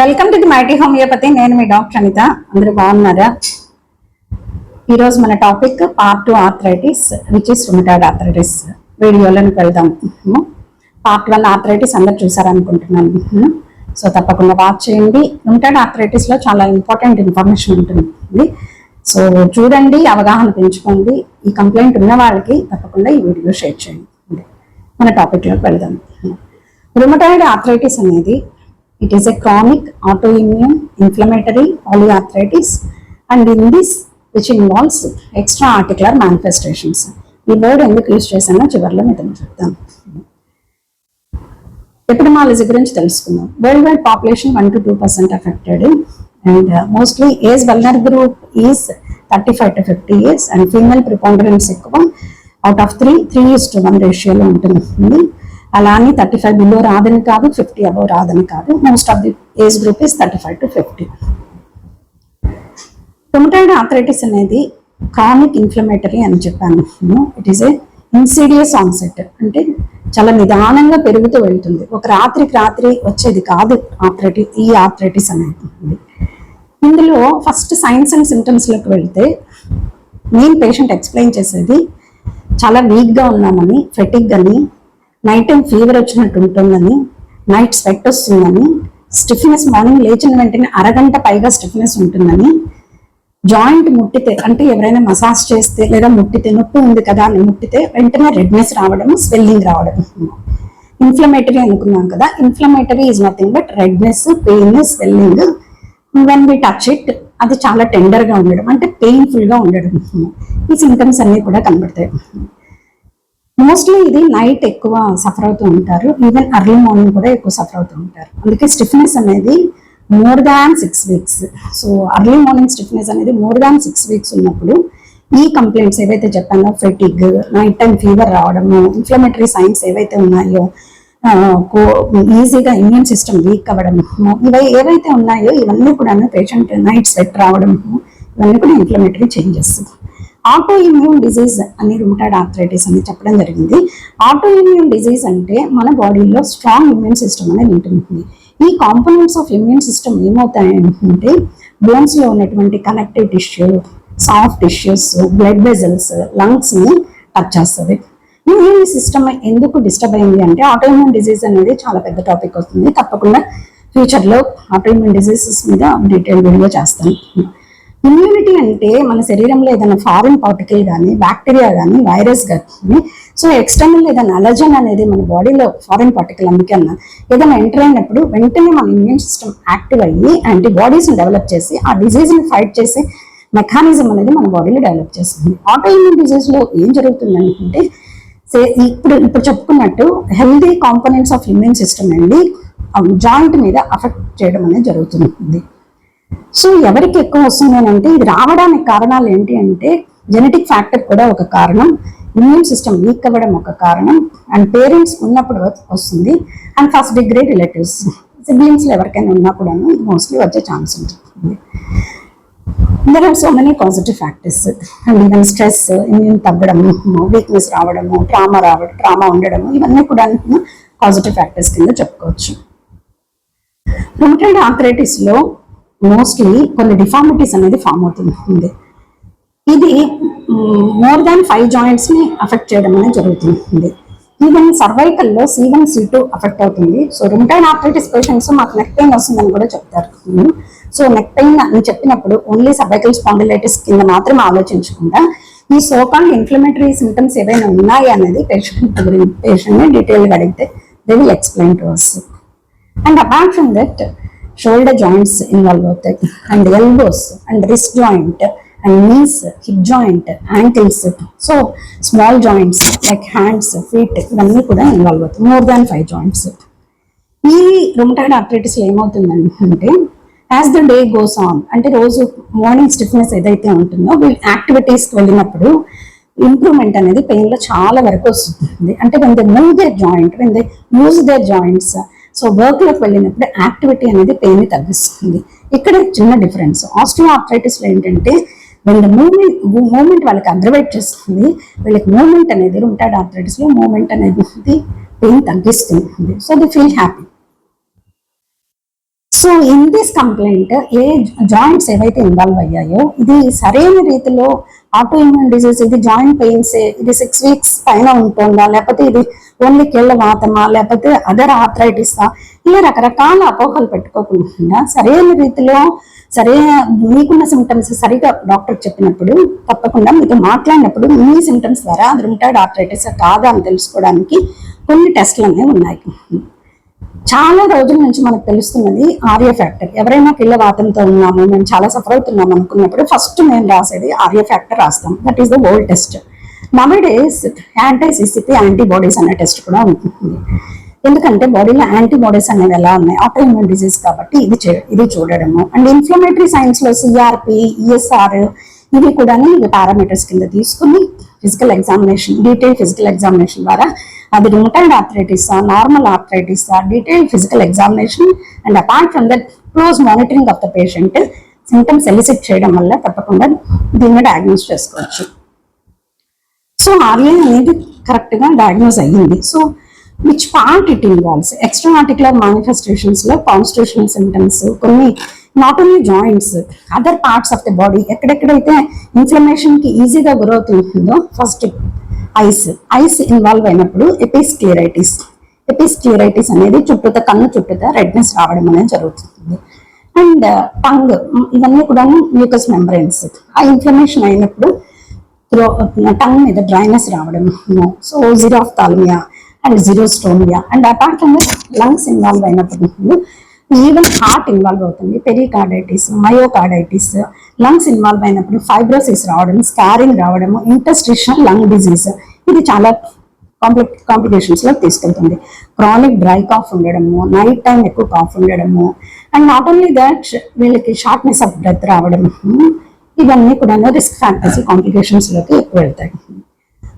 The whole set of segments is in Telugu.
Welcome to the mighty homeopathy. నేను మీ డాక్టర్ అనిత. అందరూ బాగున్నారా? ఈరోజు మన topic part 2 arthritis which is rheumatoid arthritis. వీడియోలోకి వెళ్దాం. పార్ట్ 1 ఆర్థరైటిస్ అందరు చూసారనుకుంటున్నాను. సో తప్పకుండా వాచ్ చేయండి. రుమటాయిడ్ ఆర్థరైటిస్ లో చాలా ఇంపార్టెంట్ ఇన్ఫర్మేషన్ ఉంటుంది. సో చూడండి, అవగాహన పెంచుకోండి. ఈ కంప్లైంట్ ఉన్న వాళ్ళకి తప్పకుండా ఈ వీడియో షేర్ చేయండి. మన టాపిక్ లోకి వెళ్దాం. రుమటాయిడ్ ఆర్థరైటిస్ అనేది it is a chronic autoimmune inflammatory polyarthritis, and in this which involves extra articular manifestations. ఈ వర్డ్ ఎందుకు యూజ్ చేశానో చివరిలో మీకు చెప్తాను. ఎపిడమాలజీ గురించి తెలుసుకుందాం. World wide population 1 to 2% affected, and mostly age vulnerable group is 35 to 50 years, and female preponderance ఎక్కువ. అవుట్ ఆఫ్ 3:1 రేషియోలో ఉంటుంది. అలానే 35 బిలో రాదని కాదు, 50 అబౌవ్ రాదని కాదు. Most of the age group is 35 to 50. Rheumatoid arthritis అనేది క్రానిక్ ఇన్ఫ్లమేటరీ అని చెప్పాను. ఇట్ ఈస్ ఏ ఇన్సిడియస్ ఆన్సెట్, అంటే చాలా నిదానంగా పెరుగుతూ వెళ్తుంది. ఒక రాత్రికి రాత్రి వచ్చేది కాదు ఈ ఆర్థరైటిస్ అనేది. ఇందులో ఫస్ట్ సైన్స్ అండ్ సిమ్టమ్స్లోకి వెళ్తే మెయిన్ పేషెంట్ ఎక్స్ప్లెయిన్ చేసేది చాలా వీక్గా ఉన్నామని, ఫెటిగ్ అని, నైట్ టైం ఫీవర్ వచ్చినట్టు ఉంటుందని, నైట్ స్వెట్ వస్తుందని, స్టిఫ్నెస్ మార్నింగ్ లేచిన వెంటనే అరగంట పైగా స్టిఫ్నెస్ ఉంటుందని, జాయింట్ ముట్టితే అంటే ఎవరైనా మసాజ్ చేస్తే లేదా ముట్టితే నొప్పి ఉంది కదా అని ముట్టితే వెంటనే రెడ్నెస్ రావడం, స్వెల్లింగ్ రావడం. ఇన్ఫ్లమేటరీ అనుకున్నాం కదా, inflammatory is nothing but redness, pain, swelling. When we touch it అది చాలా టెండర్గా ఉండడం, అంటే పెయిన్ఫుల్గా ఉండడం. ఈ సింటమ్స్ అన్నీ కూడా కనబడతాయి. మోస్ట్లీ ఇది నైట్ ఎక్కువ సఫర్ అవుతూ ఉంటారు, ఈవెన్ అర్లీ మార్నింగ్ కూడా ఎక్కువ సఫర్ అవుతూ ఉంటారు. అందుకే స్టిఫ్నెస్ అనేది more than 6 weeks. So early morning stiffness అనేది మోర్ దాన్ 6 weeks ఉన్నప్పుడు ఈ కంప్లైంట్స్ ఏవైతే చెప్పానో, ఫెటిగ్, నైట్ టైం ఫీవర్ రావడము, ఇన్ఫ్లమేటరీ సైన్స్ ఏవైతే ఉన్నాయో, ఈజీగా ఇమ్యూన్ సిస్టమ్ వీక్ అవ్వడము, ఇవి ఏవైతే ఉన్నాయో ఇవన్నీ కూడా పేషెంట్ నైట్ స్వెట్ రావడము, ఇవన్నీ కూడా inflammatory changes. Auto immune disease అని రుమటాయిడ్ ఆర్థరైటిస్ అని చెప్పడం జరిగింది. ఆటో ఇమ్యూన్ డిజీజ్ అంటే మన బాడీలో స్ట్రాంగ్ ఇమ్యూన్ సిస్టమ్ అనేది ఉంటుంది. ఈ కాంపోనెంట్స్ ఆఫ్ ఇమ్యూన్ సిస్టమ్ ఏమవుతాయంటే బోన్స్లో ఉన్నటువంటి connective tissue, soft tissues, blood vessels, లంగ్స్ని టచ్ చేస్తుంది. ఇమ్యూన్ సిస్టమ్ ఎందుకు డిస్టర్బ్ అయింది అంటే ఆటో ఇమ్యూన్ డిజీజ్ అనేది చాలా పెద్ద టాపిక్ వస్తుంది. తప్పకుండా ఫ్యూచర్లో ఆటో ఇమ్యూన్ డిజీజెస్ మీద డీటెయిల్ వీడియో చేస్తాను. ఇమ్యూనిటీ అంటే మన శరీరంలో ఏదైనా ఫారిన్ పార్టికల్ కానీ, బ్యాక్టీరియా కానీ, వైరస్ కానీ, సో ఎక్స్టర్నల్ ఏదైనా అలర్జన్ అనేది మన బాడీలో ఫారిన్ పార్టికల్, అందుకే అన్నా ఏదైనా ఎంటర్ అయినప్పుడు వెంటనే మన ఇమ్యూన్ సిస్టమ్ యాక్టివ్ అయ్యి యాంటీబాడీస్ని డెవలప్ చేసి ఆ డిజీజ్ని ఫైట్ చేసే మెకానిజం అనేది మన బాడీలో డెవలప్ చేస్తుంది. ఆటో ఇమ్యూన్ డిజీజ్లో ఏం జరుగుతుంది అనుకుంటే ఇప్పుడు చెప్పుకున్నట్టు healthy components of immune system అండి జాయింట్ మీద అఫెక్ట్ చేయడం అనేది జరుగుతుంది. సో ఎవరికి ఎక్కువ వస్తుంది అంటే ఇది రావడానికి కారణాలు ఏంటి అంటే జెనెటిక్ ఫ్యాక్టర్ కూడా ఒక కారణం, ఇమ్యూన్ సిస్టమ్ వీక్ అవ్వడం ఒక కారణం, అండ్ పేరెంట్స్ ఉన్నప్పుడు వస్తుంది, అండ్ ఫస్ట్ డిగ్రీ రిలేటివ్స్, సిబ్లింగ్స్లో ఎవరికైనా ఉన్నా కూడా మోస్ట్లీ వచ్చే ఛాన్స్ ఉంటుంది. There are so many positive factors, and even stress, immune తగ్గడము, వీక్నెస్ రావడము, ట్రామా ఉండడము, ఇవన్నీ కూడా పాజిటివ్ ఫ్యాక్టర్స్ కింద చెప్పుకోవచ్చు. రుమటాయిడ్ ఆర్థరైటిస్లో మోస్ట్లీ కొన్ని డిఫార్మిటీస్ అనేది ఫామ్ అవుతుంది. ఇది మోర్ దాన్ 5 జాయింట్స్ని అఫెక్ట్ చేయడం అనేది జరుగుతుంది. ఈవెన్ సర్వైకల్లో C1, C2 అఫెక్ట్ అవుతుంది. సో రుమటాయిడ్ ఆర్థరైటిస్ పేషెంట్స్ మాకు నెక్ పెయిన్ వస్తుందని కూడా చెప్తారు. సో నెక్ పెయిన్ అని చెప్పినప్పుడు ఓన్లీ సర్వైకల్ స్పాండిలైటిస్ కింద మాత్రం ఆలోచించకుండా ఈ సోకాల్డ్ ఇన్ఫ్లమేటరీ సింటమ్స్ ఏవైనా ఉన్నాయి అనేది పేషెంట్ని డీటెయిల్గా అడిగితే they will explain to us. And apart from that shoulder joints involve అవుతాయి, and elbows, and wrist joint, and knees, hip joint, ankles, so small joints like hands, feet, ఇవన్నీ కూడా ఇన్వాల్వ్ అవుతాయి. More than 5 joints. ఈ రుమటాయిడ్ ఆర్థరైటిస్లో ఏమవుతుందంటే as the day goes on, అంటే రోజు మార్నింగ్ స్టిఫ్నెస్ ఏదైతే ఉంటుందో వీళ్ళు యాక్టివిటీస్కి వెళ్ళినప్పుడు ఇంప్రూవ్మెంట్ అనేది పెయిన్లో చాలా వరకు వస్తుంది. అంటే when they move their joint, when they use their joints, so వర్క్లోకి వెళ్ళినప్పుడు యాక్టివిటీ అనేది పెయిన్ తగ్గిస్తుంది. ఇక్కడ చిన్న డిఫరెన్స్ ఆస్టియో ఆర్థరైటిస్లో ఏంటంటే when the మూమెంట్ వాళ్ళకి అగ్రవేట్ చేస్తుంది, వీళ్ళకి మూమెంట్ అనేది రుమటాయిడ్ ఆర్థరైటిస్లో మూమెంట్ అనేది పెయిన్ తగ్గిస్తుంది. So they feel happy. So in this complaint A joints ఏవైతే ఇన్వాల్వ్ అయ్యాయో ఇది సరైన రీతిలో ఆటో ఇమ్యూన్ డిసీజ్, ఇది జాయింట్ పెయిన్స్, ఇది 6 weeks పైన ఉంటుందా, లేకపోతే ఇది ఓన్లీ కీళ్ళ వాతమా, లేకపోతే అదర్ ఆర్థరైటిసా, ఇలా రకరకాల అపోహలు పెట్టుకోకుండా సరైన రీతిలో మీకున్న సిమ్టమ్స్ సరిగా డాక్టర్ చెప్పినప్పుడు తప్పకుండా మీతో మాట్లాడినప్పుడు మీ సిమ్టమ్స్ ద్వారా అది రుమటాయిడ్ ఆర్థరైటిస్ కాదా అని తెలుసుకోవడానికి కొన్ని టెస్ట్లు అనేవి ఉన్నాయి. చాలా రోజుల నుంచి మనకు తెలుస్తున్నది ఆర్య ఫ్యాక్టర్. ఎవరైనా కీళ్ళ వాతంతో ఉన్నాము, మేము చాలా సఫర్ అవుతున్నాం అనుకున్నప్పుడు ఫస్ట్ మేము రాసేది ఆర్య ఫ్యాక్టర్ రాస్తాం. That is the old test. Nowadays anti CCP antibodies అనే టెస్ట్ కూడా ఉంటుంది. ఎందుకంటే బాడీలో యాంటీబాడీస్ అనేవి ఎలా ఉన్నాయి, ఆటో ఇమ్యూన్ డిసీజ్ కాబట్టి ఇది చూడడము. అండ్ ఇన్ఫ్లమేటరీ సైన్స్ లో సిఆర్పి, ఈఎస్ఆర్ ఇవి కూడా పారామీటర్స్ కింద తీసుకుని physical examination, detail physical examination ద్వారా అది రుమటాయిడ్ ఆర్థరైటిసా, నార్మల్ ఆర్థరైటిసా, detail physical examination and apart from that close monitoring of the patient symptoms elicit చేయడం వల్ల తప్పకుండా దీన్ని డయాగ్నోస్ చేసుకోవచ్చు. సో ఆర్ఏ అనేది కరెక్ట్ గా డయాగ్నోస్ అయ్యింది. So which part it involves, extra articular manifestations లో కాన్స్టిట్యూషనల్ సింటమ్స్, కొన్ని not only joints, other parts of the body ఎక్కడెక్కడైతే ఇన్ఫ్లమేషన్ కి ఈజీగా గురవుతుందో ఫస్ట్ ఐస్ ఇన్వాల్వ్ అయినప్పుడు ఎపిస్క్లెరైటిస్ అనేది కన్ను చుట్టూతా రెడ్నెస్ రావడం అనేది జరుగుతుంది. అండ్ టంగ్, ఇవన్నీ కూడా మ్యూకస్ మెంబ్రెయిన్స్, ఆ ఇన్ఫ్లమేషన్ అయినప్పుడు టంగ్ మీద డ్రైనెస్ రావడం, so జిరోఫ్థాల్మియా and xerostomia. And apart from lungs involve అయినప్పుడు ఈవెన్ హార్ట్ ఇన్వాల్వ్ అవుతుంది, పెరికార్డైటిస్, మయోకార్డైటిస్. లంగ్స్ ఇన్వాల్వ్ అయినప్పుడు ఫైబ్రోసిస్ రావడం, స్కారింగ్ రావడం, ఇంటర్స్టిషియల్ లంగ్ డిజీజ్, ఇది చాలా కాంప్లికేషన్స్ లో తీసుకెళ్తుంది. క్రానిక్ డ్రై కాఫ్ ఉండడము, నైట్ టైం ఎక్కువ కాఫ్ ఉండడము, అండ్ నాట్ ఓన్లీ దట్ వీళ్ళకి షార్ట్నెస్ ఆఫ్ బ్రెత్ రావడం, ఇవన్నీ కూడా రిస్క్ ఫ్యాక్టర్స్ కాంప్లికేషన్స్ లోకి ఎక్కువ వెళ్తాయి.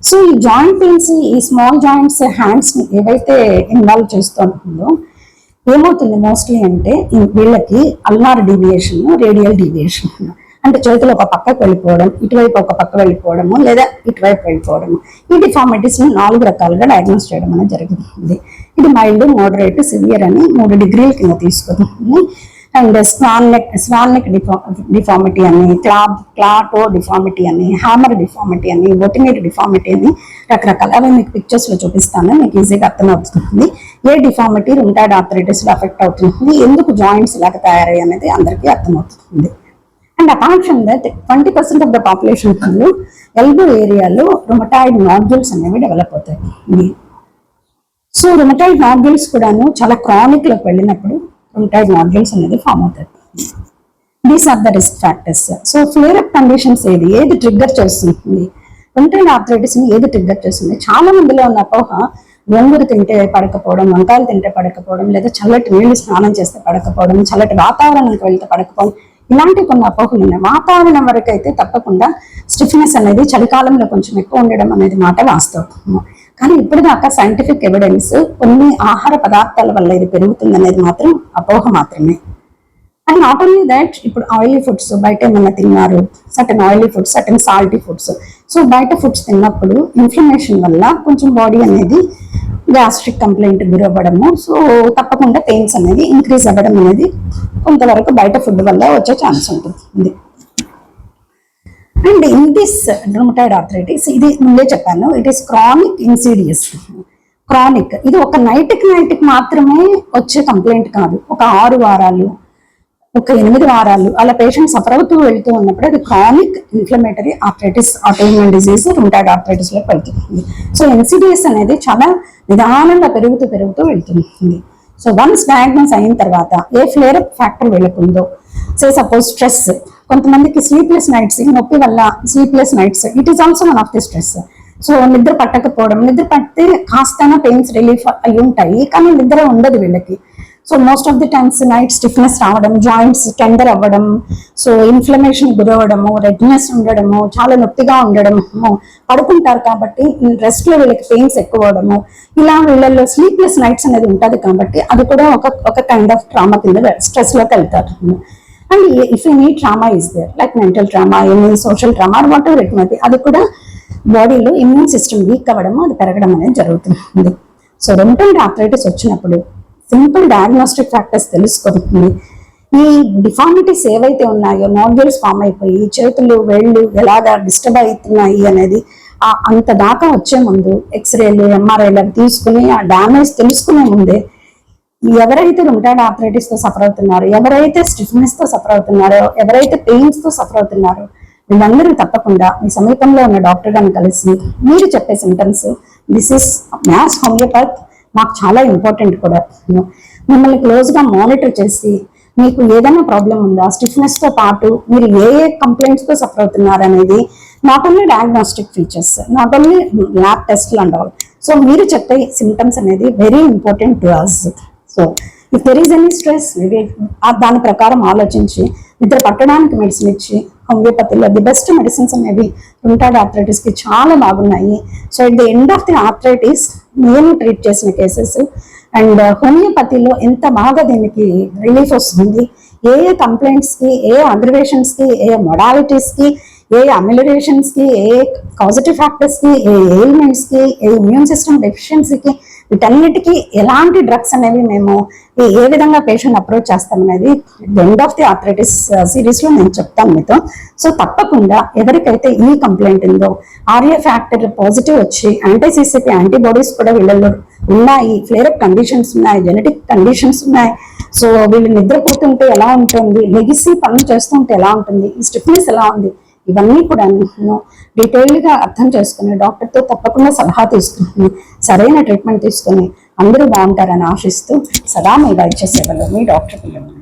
సో ఈ జాయింట్ పెయిన్స్, ఈ స్మాల్ జాయింట్స్, హ్యాండ్స్ ఏవైతే ఇన్వాల్వ్ చేస్తూ ఉంటుందో ఏమవుతుంది మోస్ట్లీ అంటే వీళ్ళకి అల్నార్ డీవియేషన్, రేడియల్ డీవియేషన్, అంటే చేతులు ఒక పక్కకు వెళ్ళిపోవడం, ఇటువైపు ఒక పక్క వెళ్ళిపోవడము, లేదా ఇటువైపు వెళ్ళిపోవడము. ఈ డిఫార్మిటీస్ 4 రకాలుగా డయాగ్నోస్ చేయడం అనేది జరుగుతుంది. ఇది మైల్డ్, మోడరేట్, సివియర్ అని 3 డిగ్రీల కింద తీసుకుంటుంది. అండ్ స్వాన్ నెక్ డిఫార్మిటీ అని, క్లాటో డిఫార్మిటీ అని, హ్యామర్ డిఫార్మిటీ అని, బొటినేట్ డిఫార్మిటీ అని రకరకాల, అవి మీకు పిక్చర్స్ లో చూపిస్తాను, మీకు ఈజీగా అర్థమవుతుంది. ఏ డిఫార్మిటీ రుమటాయిడ్ ఆర్థరైటిస్ లో అఫెక్ట్ అవుతుంది, ఎందుకు జాయింట్స్ లాగా తయారయ్యి అనేది అందరికీ అర్థమవుతుంది. And apart from that 20% of the population elbow ఏరియాలో రుమటాయిడ్ నాడ్యూల్స్ అనేవి డెవలప్ అవుతాయి. సో రుమటాయిడ్ నాడ్యూల్స్ కూడాను చాలా క్రానిక్ లోకి వెళ్ళినప్పుడు రుమటాయిడ్ నాడ్యూల్స్ అనేది ఫామ్ అవుతాయి. These are the risk factors. So flare up conditions ఏది ట్రిగ్గర్ చేస్తుంది, రుమటాయిడ్ ఆర్థరైటిస్ ని ఏది ట్రిగ్గర్ చేస్తుంది? చాలా మందిలో ఉన్న అపోహ గోంగూర తింటే పడకపోవడం, వంకాయలు తింటే పడకపోవడం, లేదా చల్లటి నీళ్లు స్నానం చేస్తే పడకపోవడం, చల్లటి వాతావరణానికి వెళ్తే పడకపోవడం, ఇలాంటి కొన్ని అపోహలు ఉన్నాయి. వాతావరణం వరకు అయితే తప్పకుండా స్టిఫ్నెస్ అనేది చలికాలంలో కొంచెం ఎక్కువ ఉండడం అనేది మాట వాస్తవం. కానీ ఇప్పటిదాకా సైంటిఫిక్ ఎవిడెన్స్ కొన్ని ఆహార పదార్థాల వల్ల ఇది పెరుగుతుంది అనేది మాత్రం అపోహ మాత్రమే. అండ్ నాట్ ఓన్లీ దట్, ఇప్పుడు ఆయిలీ ఫుడ్స్ బయట ఏమన్నా తిన్నారు, certain oily foods, certain salty foods, so బయట ఫుడ్స్ తిన్నప్పుడు ఇన్ఫ్లమేషన్ వల్ల కొంచెం బాడీ అనేది గ్యాస్ట్రిక్ కంప్లైంట్ గురవ్వడము, సో తప్పకుండా పెయిన్స్ అనేది ఇంక్రీజ్ అవ్వడం అనేది కొంతవరకు బయట ఫుడ్ వల్ల వచ్చే ఛాన్స్ ఉంటుంది. And in this rheumatoid arthritis, ఇది ముందే చెప్పాను, ఇట్ ఈస్ క్రానిక్ ఇన్సిడియస్. క్రానిక్, ఇది ఒక నైట్కి మాత్రమే వచ్చే కంప్లైంట్ కాదు. ఒక 6 వారాలు, ఒక 8 వారాలు అలా పేషెంట్ సఫర్ అవుతూ వెళ్తూ ఉన్నప్పుడు అది chronic inflammatory arthritis, autoimmune disease, rheumatoid arthritis లోకి వెళ్తుంది. సో ఇన్సిడియస్ అనేది చాలా నిదానంగా పెరుగుతూ వెళ్తుంది. సో వన్స్ డయాగ్నోస్ అయిన తర్వాత ఏ ఫ్లేర్ అప్ ఫ్యాక్టర్ వెళ్ళకుందో, సే సపోజ్ స్ట్రెస్, కొంతమందికి స్లీప్లెస్ నైట్స్, నొప్పి వల్ల sleepless nights, it is also one of the stress. So నిద్ర పట్టకపోవడం, నిద్ర పడితే కాస్తైనా పెయిన్స్ రిలీఫ్ అయి ఉంటాయి, కానీ నిద్ర ఉండదు వీళ్ళకి. So most of the times night stiffness రావడం, జాయింట్స్ టెండర్ అవ్వడం, సో ఇన్ఫ్లమేషన్ గురవడము, రెడ్నెస్ ఉండడము, చాలా నొప్పిగా ఉండడము, పడుకుంటారు కాబట్టి రెస్ట్ లో వీళ్ళకి పెయిన్స్ ఎక్కువ అవడము, ఇలా వీళ్ళల్లో స్లీప్లెస్ నైట్స్ అనేది ఉంటుంది కాబట్టి అది కూడా ఒక కైండ్ ఆఫ్ ట్రామా కింద స్ట్రెస్ లోకి వెళ్తారు. And if any trauma is there, like mental trauma, any social trauma, whatever it might be, అది కూడా బాడీలో ఇమ్యూన్ సిస్టమ్ వీక్ అవ్వడము, అది పెరగడం అనేది జరుగుతుంది. సో రుమటాయిడ్ ఆర్థరైటిస్ వచ్చినప్పుడు సింపుల్ డయాగ్నోస్టిక్ ఫ్యాక్టర్స్ తెలుసుకుంటుంది. ఈ డిఫార్మిటీస్ ఏవైతే ఉన్నాయో, నాడ్యూల్స్ ఫామ్ అయిపోయి చేతులు వేళ్ళు ఎలాగా డిస్టర్బ్ అవుతున్నాయి అనేది అంత దాకా వచ్చే ముందు ఎక్స్రేలు ఎంఆర్ఐలు తీసుకుని ఆ డ్యామేజ్ తెలుసుకునే ముందే ఎవరైతే రుమటాయిడ్ ఆర్థరైటిస్ తో సఫర్ అవుతున్నారో, ఎవరైతే స్టిఫ్నెస్ తో సఫర్ అవుతున్నారో, ఎవరైతే పెయిన్స్ తో సఫర్ అవుతున్నారో వీళ్ళందరూ తప్పకుండా మీ సమీపంలో ఉన్న డాక్టర్ గారిని కలిసి మీరు చెప్పే symptoms, this is maths homeopath, మాకు చాలా ఇంపార్టెంట్ కూడా. మిమ్మల్ని క్లోజ్ గా మానిటర్ చేసి మీకు ఏదైనా ప్రాబ్లం ఉందా, స్టిఫ్నెస్ తో పాటు మీరు ఏ కంప్లైంట్స్ తో సఫర్ అవుతున్నారు అనేది not only diagnostic features, not only lab టెస్ట్లు అండ్ ఆల్. సో మీరు చెప్పే సిమ్టమ్స్ అనేది very important to us. So if there is any stress, దాని ప్రకారం ఆలోచించి నిద్ర పట్టడానికి మెడిసిన్ ఇచ్చి, హోమియోపతిలో ది బెస్ట్ మెడిసిన్స్ అనేవి రుమటాయిడ్ ఆర్థరైటిస్ కి చాలా బాగున్నాయి. So at the end of the arthritis నేను ట్రీట్ చేసిన కేసెస్ అండ్ హోమియోపతిలో ఎంత బాగా దీనికి రిలీఫ్ వస్తుంది, ఏ ఏ కంప్లైంట్స్ కి, ఏ అగ్రివేషన్స్ కి, ఏ మొడాలిటీస్ కి, ఏ అమిలరేషన్స్ కి, ఏ కాజిటివ్ ఫ్యాక్టర్స్ కి, ఏ ఎయిల్మెంట్స్ కి, ఏ ఇమ్యూన్ సిస్టమ్ డెఫిషియన్సీకి, వీటన్నిటికీ ఎలాంటి డ్రగ్స్ అనేవి మేము ఏ విధంగా పేషెంట్ అప్రోచ్ చేస్తామనేది end of the arthritis series లో నేను చెప్తాను మీతో. సో తప్పకుండా ఎవరికైతే ఈ కంప్లైంట్ ఉందో, ఆర్ఏ ఫ్యాక్టర్ పాజిటివ్ వచ్చి యాంటీ-సిసిపి యాంటీబాడీస్ కూడా వీళ్ళలో ఉన్నాయి, ఫ్లేరప్ కండిషన్స్ ఉన్నాయి, జెనెటిక్ కండిషన్స్ ఉన్నాయి, సో వీళ్ళు నిద్రపోతుంటే ఎలా ఉంటుంది, లెగిసి పనులు చేస్తుంటే ఎలా ఉంటుంది, ఈ స్టిఫ్నెస్ ఎలా ఉంది, ఇవన్నీ కూడా నేను డీటెయిల్గా అర్థం చేసుకుని డాక్టర్తో తప్పకుండా సలహా తీసుకుని సరైన ట్రీట్మెంట్ తీసుకొని అందరూ బాగుంటారని ఆశిస్తూ సదా మీ వైద్య సేవలో మీ డాక్టర్ పిల్లలు.